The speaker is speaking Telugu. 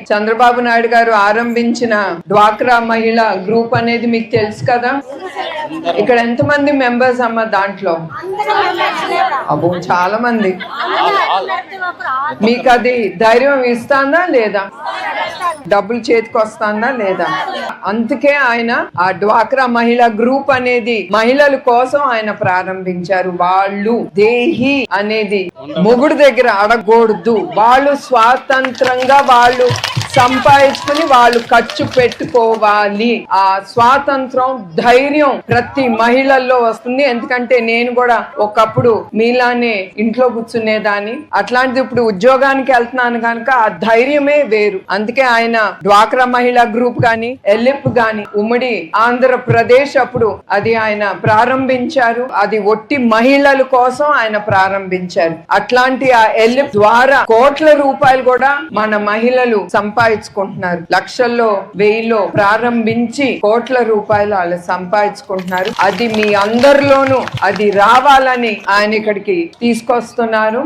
చంద్రబాబు నాయుడు గారు ఆరంభించిన డ్వాక్రా మహిళా గ్రూప్ అనేది మీకు తెలుసు కదా. ఇక్కడ ఎంతమంది మెంబర్స్ అమ్మ దాంట్లో? అబ్బో చాలా మంది. మీకు అది ధైర్యం ఇస్తాందా లేదా? డబ్బులు చేతికి వస్తుందా లేదా? అందుకే ఆయన ఆ డ్వాక్రా మహిళా గ్రూప్ అనేది మహిళల కోసం ఆయన ప్రారంభించారు. వాళ్ళు దేహి అనేది మొగుడు దగ్గర అడగకూడదు, వాళ్ళు స్వాతంత్రంగా వాళ్ళు సంపాదించుకుని వాళ్ళు ఖర్చు పెట్టుకోవాలి. ఆ స్వాతంత్రం ధైర్యం ప్రతి మహిళల్లో వస్తుంది. ఎందుకంటే నేను కూడా ఒకప్పుడు మీలానే ఇంట్లో కూర్చునేదాన్ని, అట్లాంటిది ఇప్పుడు ఉద్యోగానికి వెళ్తున్నాను కనుక ఆ ధైర్యమే వేరు. అందుకే ఆయన డ్వాక్రా మహిళా గ్రూప్ గాని ఎల్లిప్ గాని ఉమ్మడి ఆంధ్రప్రదేశ్ అప్పుడు అది ఆయన ప్రారంభించారు. అది ఒట్టి మహిళల కోసం ఆయన ప్రారంభించారు. అట్లాంటి ఆ ఎల్లిప్ ద్వారా కోట్ల రూపాయలు కూడా మన మహిళలు సంపాదించుకుంటున్నారు. లక్షల్లో వెయ్యిలో ప్రారంభించి కోట్ల రూపాయలు వాళ్ళు సంపాదించుకుంటున్నారు. అది మీ అందరిలోనూ అది రావాలని ఆయన ఇక్కడికి తీసుకొస్తున్నారు.